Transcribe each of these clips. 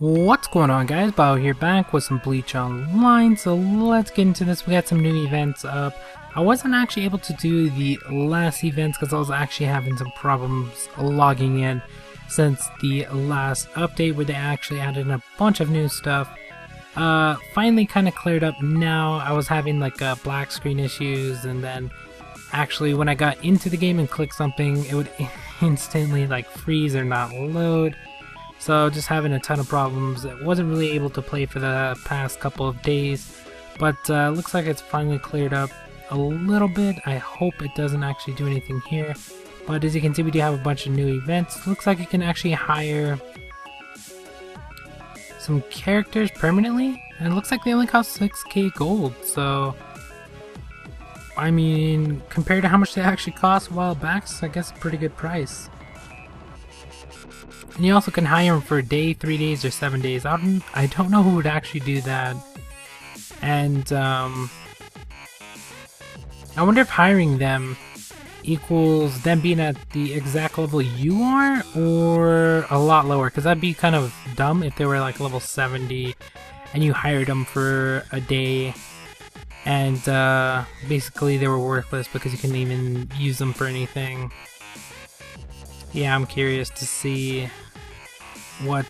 What's going on, guys? Bao here, back with some Bleach Online. So let's get into this. We got some new events up. I wasn't actually able to do the last events because I was actually having some problems logging in since the last update where they actually added in a bunch of new stuff. Finally kind of cleared up now. I was having like black screen issues, and then actually when I got into the game and clicked something, it would instantly like freeze or not load. So just having a ton of problems. I wasn't really able to play for the past couple of days, but looks like it's finally cleared up a little bit. I hope it doesn't actually do anything here. But as you can see, we do have a bunch of new events. Looks like you can actually hire some characters permanently, and it looks like they only cost 6k gold. So I mean, compared to how much they actually cost a while back, so I guess a pretty good price. And you also can hire them for a day, 3 days, or 7 days. I don't know who would actually do that. And I wonder if hiring them equals them being at the exact level you are, or a lot lower. Because that'd be kind of dumb if they were like level 70 and you hired them for a day and basically they were worthless because you couldn't even use them for anything. Yeah, I'm curious to see what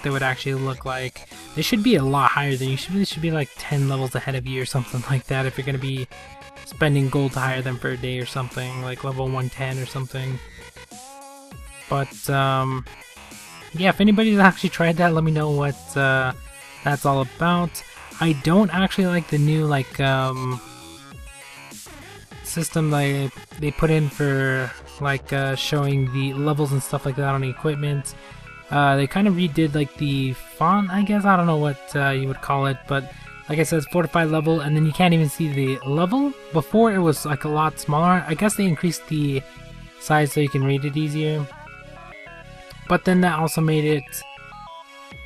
they would actually look like. They should be a lot higher than you. They should be like 10 levels ahead of you or something like that if you're gonna be spending gold to hire them for a day or something, like level 110 or something. But yeah, if anybody's actually tried that, let me know what that's all about. I don't actually like the new like system they put in for like showing the levels and stuff like that on the equipment. They kind of redid like the font, I guess. I don't know what you would call it, but like I said, it's fortified level, and then you can't even see the level. Before it was like a lot smaller. I guess they increased the size so you can read it easier, but then that also made it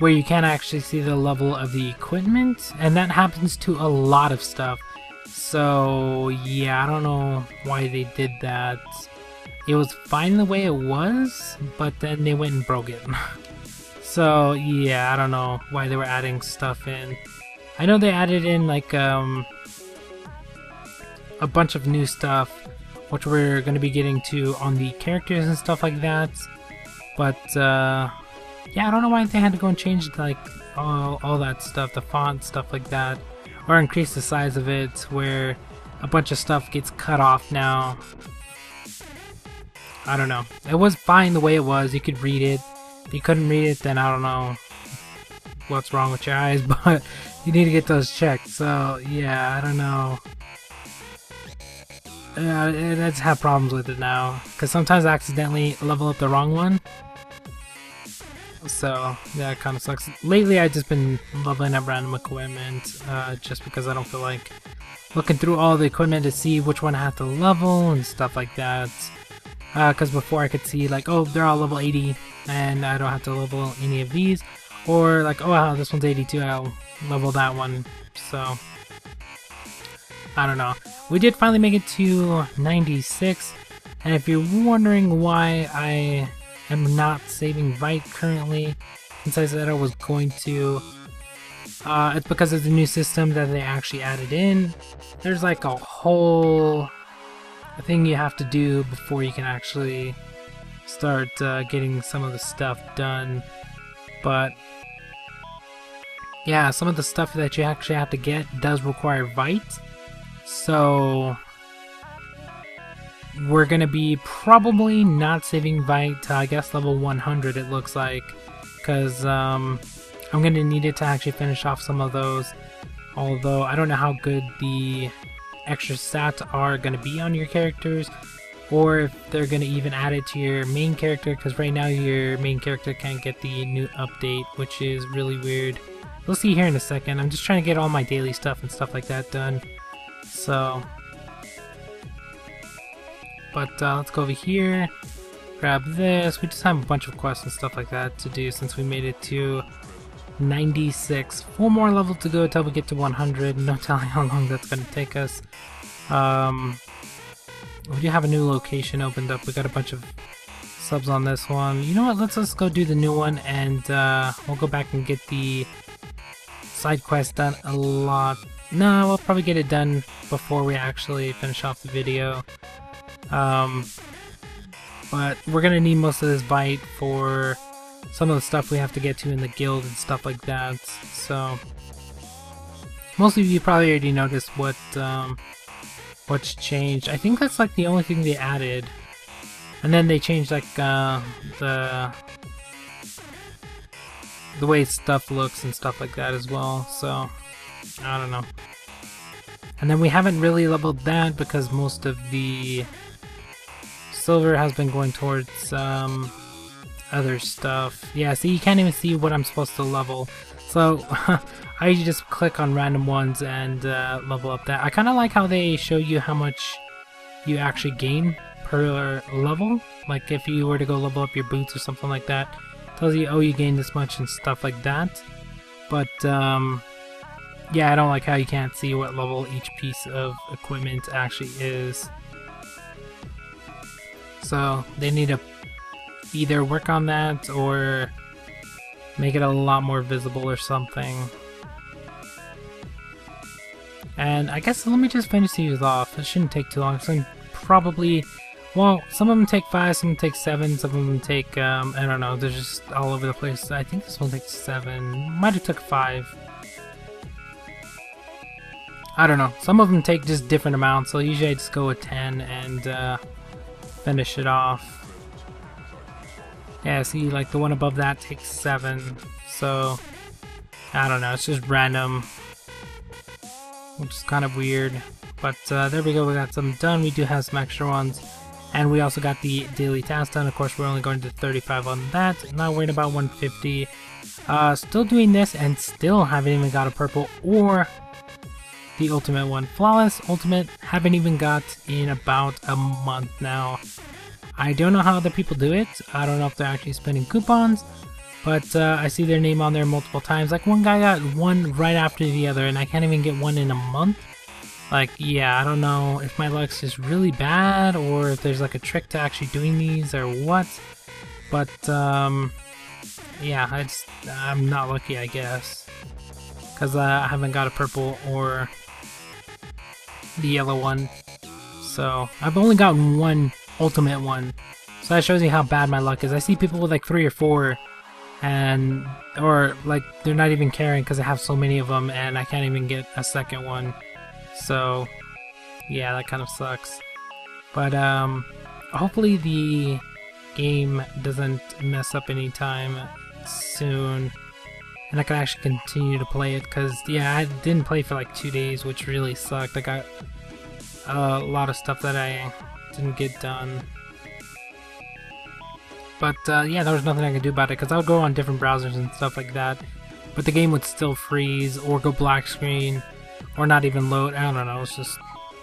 where you can't actually see the level of the equipment, and that happens to a lot of stuff. So yeah, I don't know why they did that. It was fine the way it was, but then they went and broke it. So yeah, I don't know why they were adding stuff in. I know they added in like a bunch of new stuff, which we're going to be getting to on the characters and stuff like that. But yeah, I don't know why they had to go and change like all that stuff, the font, stuff like that, or increase the size of it where a bunch of stuff gets cut off now. I don't know. It was fine the way it was. You could read it. If you couldn't read it, then I don't know what's wrong with your eyes, but you need to get those checked. So yeah, I don't know. I just have problems with it now because sometimes I accidentally level up the wrong one. So yeah, it kind of sucks. Lately, I've just been leveling up random equipment just because I don't feel like looking through all the equipment to see which one I have to level and stuff like that. Because before I could see like, oh, they're all level 80 and I don't have to level any of these, or like, oh wow, this one's 82, I'll level that one. So I don't know. We did finally make it to 96, and if you're wondering why I am not saving Vite currently, since I said I was going to, it's because of the new system that they actually added in. There's like a whole thing you have to do before you can actually start getting some of the stuff done. But yeah, some of the stuff that you actually have to get does require Vite, so we're gonna be probably not saving Vite to, I guess, level 100 it looks like, because I'm gonna need it to actually finish off some of those, although I don't know how good the extra stats are going to be on your characters, or if they're going to even add it to your main character, because right now your main character can't get the new update, which is really weird. We'll see here in a second. I'm just trying to get all my daily stuff and stuff like that done. So, but let's go over here, grab this. We just have a bunch of quests and stuff like that to do since we made it to 96. 4 more levels to go until we get to 100. No telling how long that's going to take us. We do have a new location opened up. We got a bunch of subs on this one. You know what? Let's just go do the new one, and we'll go back and get the side quest done a lot. No, we'll probably get it done before we actually finish off the video. But we're gonna need most of this bite for some of the stuff we have to get to in the guild and stuff like that. So most of you probably already noticed what's changed. I think that's like the only thing they added, and then they changed like the way stuff looks and stuff like that as well. So I don't know. And then we haven't really leveled that because most of the silver has been going towards other stuff. Yeah, see, you can't even see what I'm supposed to level. So I usually just click on random ones and level up that. I kind of like how they show you how much you actually gain per level. Like if you were to go level up your boots or something like that, it tells you, oh, you gain this much and stuff like that. But yeah, I don't like how you can't see what level each piece of equipment actually is. So they need to either work on that or make it a lot more visible or something. And I guess let me just finish these off. It shouldn't take too long. So probably, well, some of them take 5, some of them take 7, some of them take, I don't know, they're just all over the place. I think this one takes 7, might have took 5. I don't know, some of them take just different amounts, so usually I just go with 10 and finish it off. Yeah, see, like the one above that takes 7, so I don't know, it's just random, which is kind of weird. But there we go, we got some done. We do have some extra ones, and we also got the daily task done. Of course, we're only going to 35 on that, not worried about 150. Still doing this and still haven't even got a purple or the ultimate one. Flawless ultimate, haven't even got in about a month now. I don't know how other people do it. I don't know if they're actually spending coupons, but I see their name on there multiple times. Like one guy got one right after the other, and I can't even get one in a month. Like, yeah, I don't know if my luck's just really bad or if there's like a trick to actually doing these or what. But yeah, I'm not lucky, I guess, because I haven't got a purple or the yellow one. So I've only gotten one ultimate one, so that shows you how bad my luck is. I see people with like 3 or 4, and or like they're not even caring because I have so many of them and I can't even get a second one. So yeah, that kind of sucks. But hopefully the game doesn't mess up anytime soon and I can actually continue to play it, because yeah, I didn't play for like 2 days, which really sucked. I got a lot of stuff that I didn't get done. But yeah, there was nothing I could do about it, because I would go on different browsers and stuff like that, but the game would still freeze or go black screen or not even load. I don't know, it's just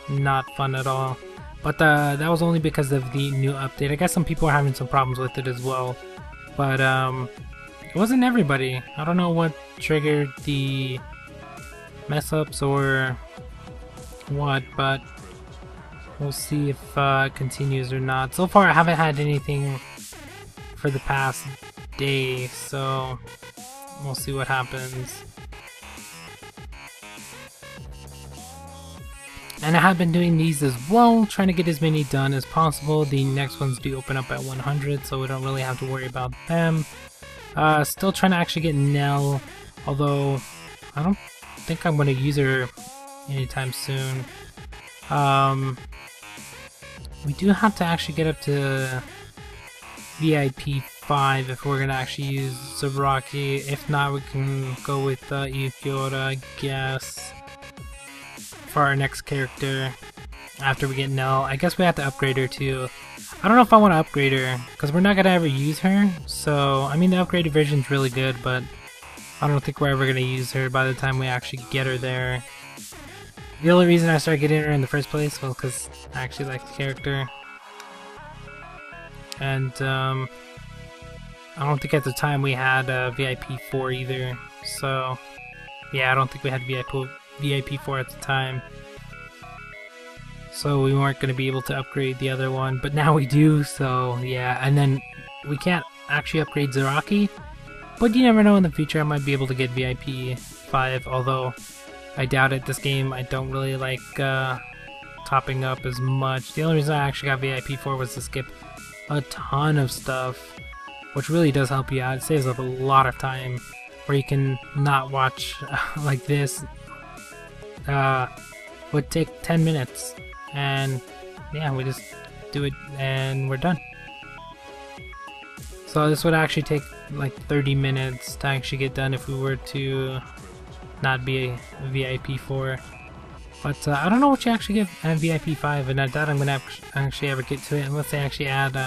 not fun at all. But that was only because of the new update. I guess some people are having some problems with it as well, but it wasn't everybody. I don't know what triggered the mess ups or what, but we'll see if it continues or not. So far I haven't had anything for the past day, so we'll see what happens. And I have been doing these as well, trying to get as many done as possible. The next ones do open up at 100, so we don't really have to worry about them. Still trying to actually get Nell, although I don't think I'm going to use her anytime soon. We do have to actually get up to VIP 5 if we're going to actually use Zabraki. If not, we can go with Yukiora, I guess, for our next character after we get Nell. I guess we have to upgrade her too. I don't know if I want to upgrade her, because we're not going to ever use her. So, I mean, the upgraded version is really good, but I don't think we're ever going to use her by the time we actually get her there. The only reason I started getting her in the first place was because I actually like the character. And I don't think at the time we had VIP 4 either. So, yeah, I don't think we had VIP 4 at the time. so we weren't going to be able to upgrade the other one, but now we do, so yeah. And then we can't actually upgrade Zaraki, but you never know, in the future I might be able to get VIP 5, although I doubt it. This game I don't really like topping up as much. The only reason I actually got VIP 4 was to skip a ton of stuff, which really does help you out. It saves up a lot of time where you can not watch like this. Would take 10 minutes, and yeah, we just do it and we're done. So this would actually take like 30 minutes to actually get done if we were to not be a VIP 4. But I don't know what you actually get at VIP 5, and I doubt I'm gonna actually ever get to it unless they actually add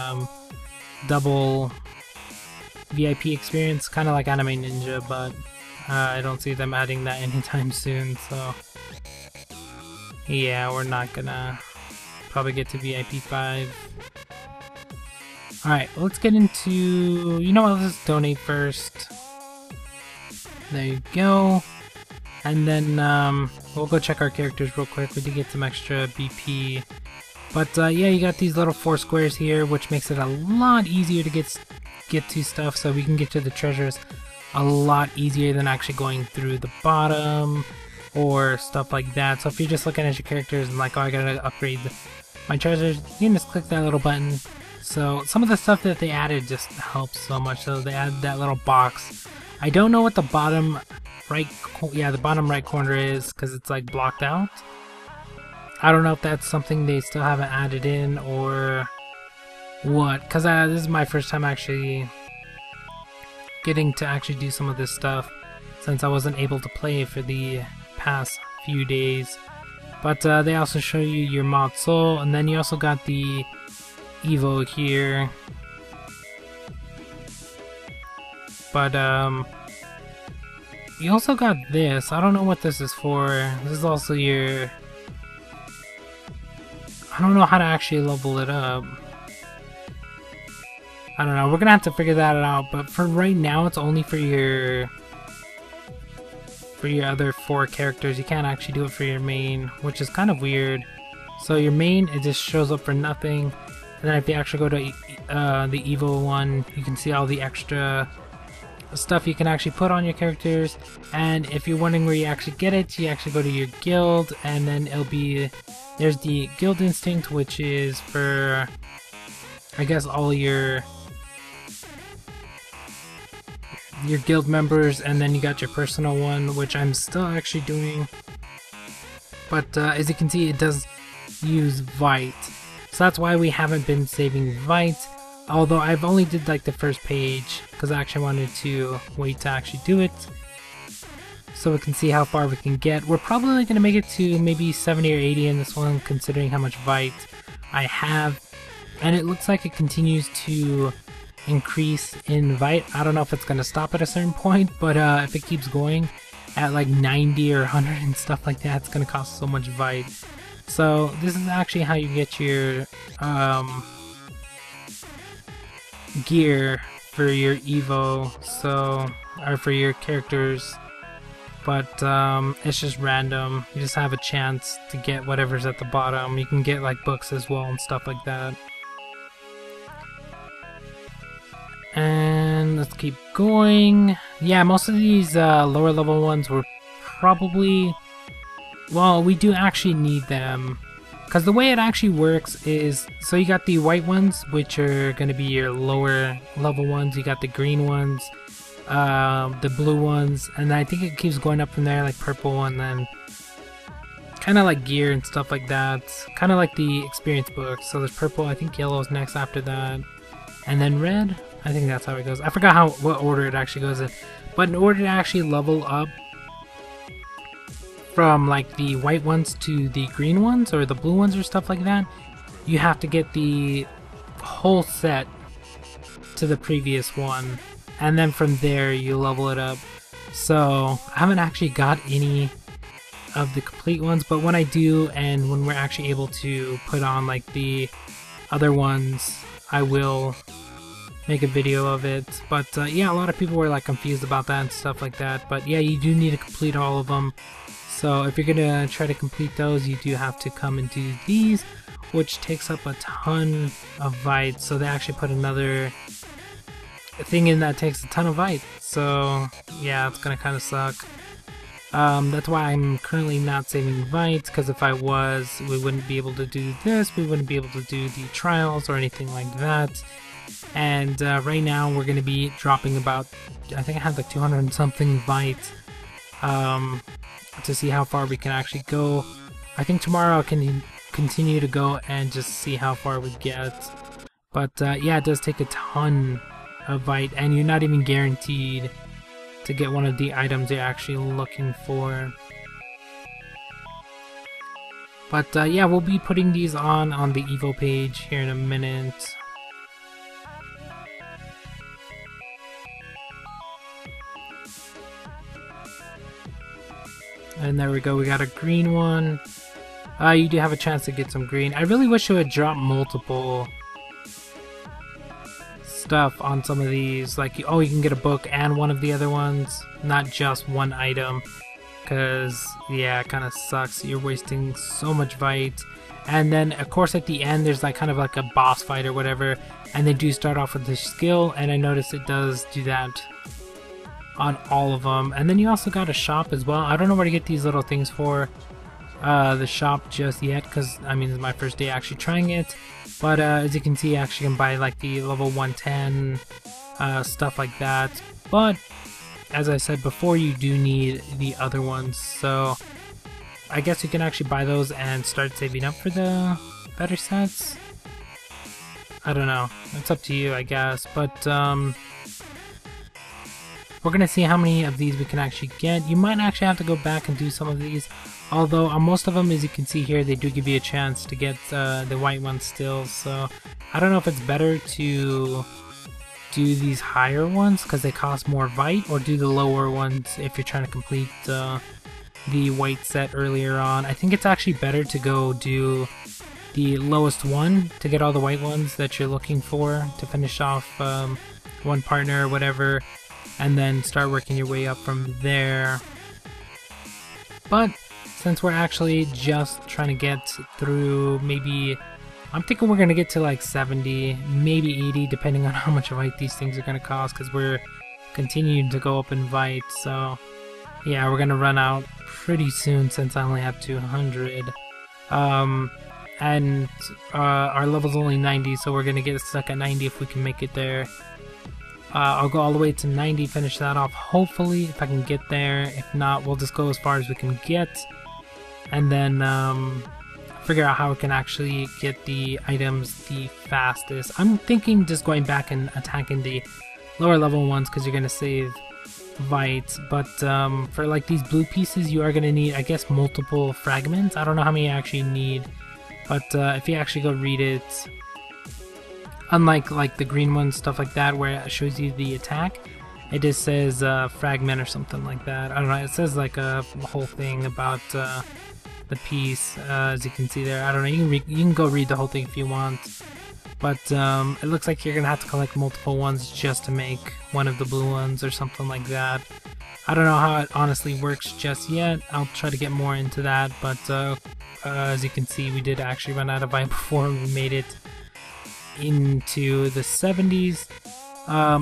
double VIP experience, kind of like Anime Ninja, but I don't see them adding that anytime soon, so yeah, we're not gonna probably get to VIP 5. Alright, let's get into, you know what, let's donate first. There you go. And then we'll go check our characters real quick. We did get some extra BP. But yeah, you got these little 4 squares here, which makes it a lot easier to get to stuff, so we can get to the treasures a lot easier than actually going through the bottom or stuff like that. So if you're just looking at your characters and like, oh, I gotta upgrade my treasures, you can just click that little button. So some of the stuff that they added just helps so much. So they added that little box. I don't know what the bottom right, the bottom right corner is, because it's like blocked out. I don't know if that's something they still haven't added in or what, because this is my first time actually getting to actually do some of this stuff, since I wasn't able to play for the past few days. But they also show you your mod soul, and then you also got the Evo here. But you also got this. I don't know what this is for. This is also your, I don't know how to actually level it up. I don't know, we're gonna have to figure that out, but for right now it's only for your other 4 characters. You can't actually do it for your main, which is kind of weird. So your main, it just shows up for nothing, and then if you actually go to the Evo one, you can see all the extra stuff you can actually put on your characters. And if you're wondering where you actually get it, you actually go to your guild, and then it'll be, there's the guild instinct, which is for, I guess, all your guild members, and then you got your personal one, which I'm still actually doing. But as you can see, it does use Vite, so that's why we haven't been saving Vite. Although I've only did like the first page, because I actually wanted to wait to actually do it, so we can see how far we can get. We're probably going to make it to maybe 70 or 80 in this one, considering how much Vite I have. And it looks like it continues to increase in Vite. I don't know if it's going to stop at a certain point, but if it keeps going at like 90 or 100 and stuff like that, it's going to cost so much Vite. So this is actually how you get your gear for your Evo, so, or for your characters, but it's just random. You just have a chance to get whatever's at the bottom. You can get like books as well and stuff like that. And let's keep going. Yeah, most of these lower level ones were probably, well, we do actually need them, because the way it actually works is, so you got the white ones, which are going to be your lower level ones, you got the green ones, the blue ones, and I think it keeps going up from there, like purple, and then kind of like gear and stuff like that, kind of like the experience books. So there's purple, I think yellow is next after that, and then red. I think that's how it goes. I forgot what order it actually goes in, but in order to actually level up from like the white ones to the green ones or the blue ones or stuff like that, you have to get the whole set to the previous one, and then from there you level it up. So I haven't actually got any of the complete ones, but when I do, and when we're actually able to put on like the other ones, I will make a video of it. But yeah, a lot of people were like confused about that and stuff like that, but yeah, you do need to complete all of them. So if you're gonna try to complete those, you do have to come and do these, which takes up a ton of Vite. So they actually put another thing in that takes a ton of Vite. So yeah, it's gonna kind of suck. That's why I'm currently not saving Vite, because if I was, we wouldn't be able to do this, we wouldn't be able to do the trials or anything like that. And right now we're going to be dropping about, I think I have like 200 and something Vite to see how far we can actually go. I think tomorrow I can continue to go and just see how far we get. But yeah, it does take a ton of Vite, and you're not even guaranteed to get one of the items you're actually looking for. But yeah, we'll be putting these on the Evo page here in a minute. And there we go, we got a green one. You do have a chance to get some green. I really wish it would drop multiple stuff on some of these, like, oh, you can get a book and one of the other ones, not just one item, because yeah, it kind of sucks. You're wasting so much Vite. And then of course at the end there's like kind of like a boss fight or whatever, and they do start off with the skill, and I noticed it does do that on all of them. And then you also got a shop as well. I don't know where to get these little things for the shop just yet, because I mean, it's my first day actually trying it. But as you can see, I actually can buy like the level 110 stuff like that. But as I said before, you do need the other ones, so I guess you can actually buy those and start saving up for the better sets. I don't know, it's up to you, I guess. But we're gonna see how many of these we can actually get. You might actually have to go back and do some of these, although on most of them, as you can see here, they do give you a chance to get the white ones still. So I don't know if it's better to do these higher ones because they cost more Vite, or do the lower ones if you're trying to complete the white set earlier on. I think it's actually better to go do the lowest one to get all the white ones that you're looking for to finish off one partner or whatever, and then start working your way up from there. But since we're actually just trying to get through, maybe I'm thinking we're gonna get to like 70, maybe 80, depending on how much Vite these things are gonna cost, because we're continuing to go up in Vite. So yeah, we're gonna run out pretty soon since I only have 200. And our level's only 90, so we're gonna get stuck at 90 if we can make it there. I'll go all the way to 90, finish that off, hopefully, if I can get there. If not, we'll just go as far as we can get, and then figure out how we can actually get the items the fastest. I'm thinking just going back and attacking the lower level ones, because you're going to save Vite. But for like these blue pieces, you are going to need, I guess, multiple fragments. I don't know how many you actually need, but if you actually go read it, unlike like the green ones, stuff like that, where it shows you the attack, it just says fragment or something like that. I don't know, it says like a whole thing about the piece, as you can see there. I don't know, you can go read the whole thing if you want. But it looks like you're gonna have to collect multiple ones just to make one of the blue ones or something like that. I don't know how it honestly works just yet. I'll try to get more into that, but as you can see, we did actually run out of Vite before we made it into the 70s.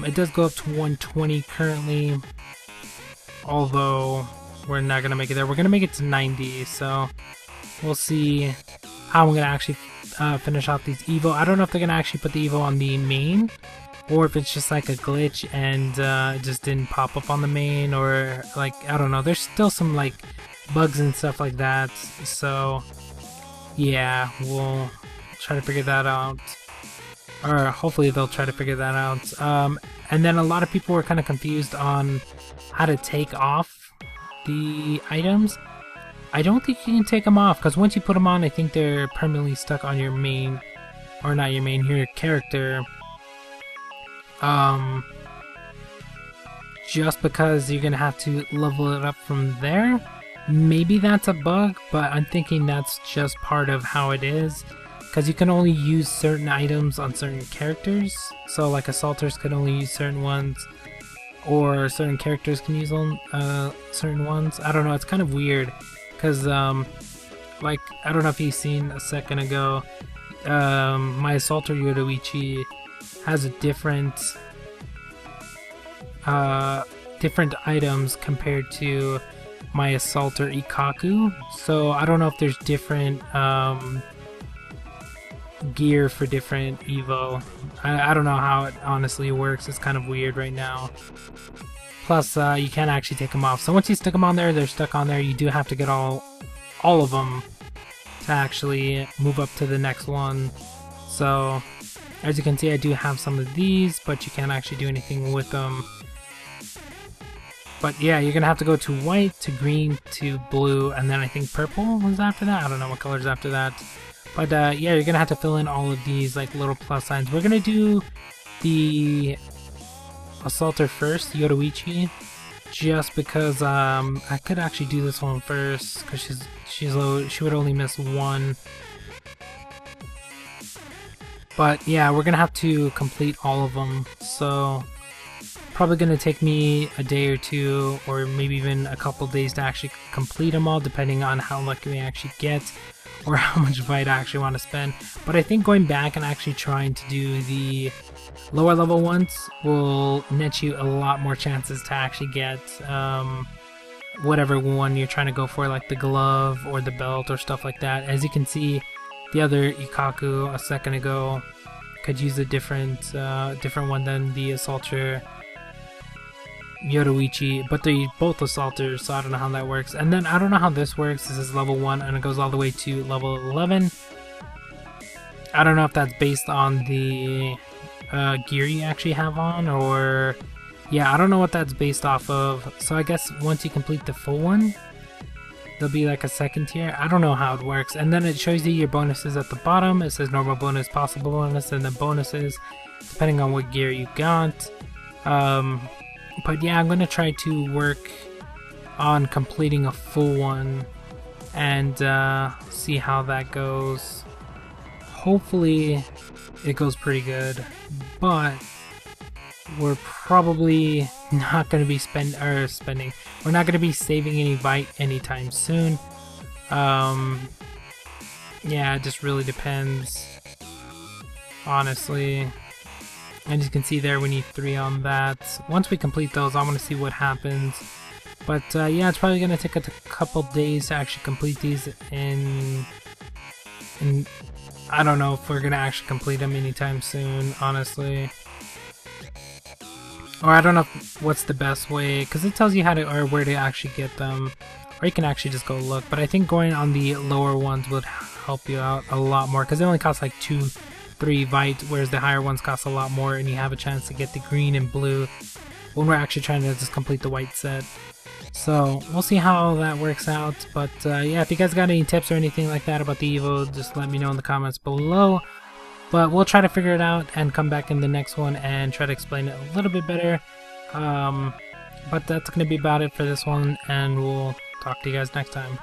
It does go up to 120 currently, although we're not gonna make it there. We're gonna make it to 90, so we'll see how I'm gonna actually finish off these Evo. I don't know if they're gonna actually put the Evo on the main, or if it's just like a glitch and it just didn't pop up on the main, or like, I don't know. There's still some like bugs and stuff like that, so yeah, we'll try to figure that out. Or hopefully they'll try to figure that out. And then a lot of people were kind of confused on how to take off the items. I don't think you can take them off, because once you put them on, I think they're permanently stuck on your main, or not your main, your character. Just because you're gonna have to level it up from there. Maybe that's a bug, but I'm thinking that's just part of how it is. Because you can only use certain items on certain characters, so like assaulters could only use certain ones, or certain characters can use certain ones. I don't know, it's kind of weird. because like, I don't know if you've seen a second ago, my Assaulter Yoruichi has a different items compared to my Assaulter Ikaku, so I don't know if there's different gear for different Evo. I don't know how it honestly works. It's kind of weird right now. Plus, you can't actually take them off. So once you stick them on there, they're stuck on there. You do have to get all of them to actually move up to the next one. So, as you can see, I do have some of these, but you can't actually do anything with them. But yeah, you're gonna have to go to white, to green, to blue, and then I think purple was after that. I don't know what color's after that. But yeah, you're gonna have to fill in all of these like little plus signs. We're gonna do the Assaulter first, Yoruichi, just because I could actually do this one first because she's low. She would only miss one. But yeah, we're gonna have to complete all of them. So probably gonna take me a day or two, or maybe even a couple days to actually complete them all, depending on how lucky we actually get, or how much fight I actually want to spend. But I think going back and actually trying to do the lower level ones will net you a lot more chances to actually get whatever one you're trying to go for, like the glove or the belt or stuff like that. As you can see, the other Ikaku a second ago could use a different one than the Assaulter Yoruichi, but they're both Assaulters, so I don't know how that works. And then I don't know how this works. This is level 1 and it goes all the way to level 11. I don't know if that's based on the gear you actually have on, or yeah, I don't know what that's based off of. So I guess once you complete the full one, there'll be like a second tier. I don't know how it works. And then it shows you your bonuses at the bottom. It says normal bonus, possible bonus, and then bonuses depending on what gear you got. But yeah, I'm gonna try to work on completing a full one and see how that goes. Hopefully it goes pretty good, but we're probably not going to be spending. We're not going to be saving any Vite anytime soon. Yeah, it just really depends, honestly. As you can see there, we need 3 on that. Once we complete those, I want to see what happens. But yeah, it's probably going to take a couple days to actually complete these, and I don't know if we're going to actually complete them anytime soon, honestly. Or I don't know what's the best way, because it tells you how to, or where to actually get them. Or you can actually just go look. But I think going on the lower ones would help you out a lot more, because they only cost like 2-3 Vite, whereas the higher ones cost a lot more, and you have a chance to get the green and blue when we're actually trying to just complete the white set. So we'll see how that works out. But yeah, if you guys got any tips or anything like that about the Evo, just let me know in the comments below. But we'll try to figure it out and come back in the next one and try to explain it a little bit better. But that's going to be about it for this one, and we'll talk to you guys next time.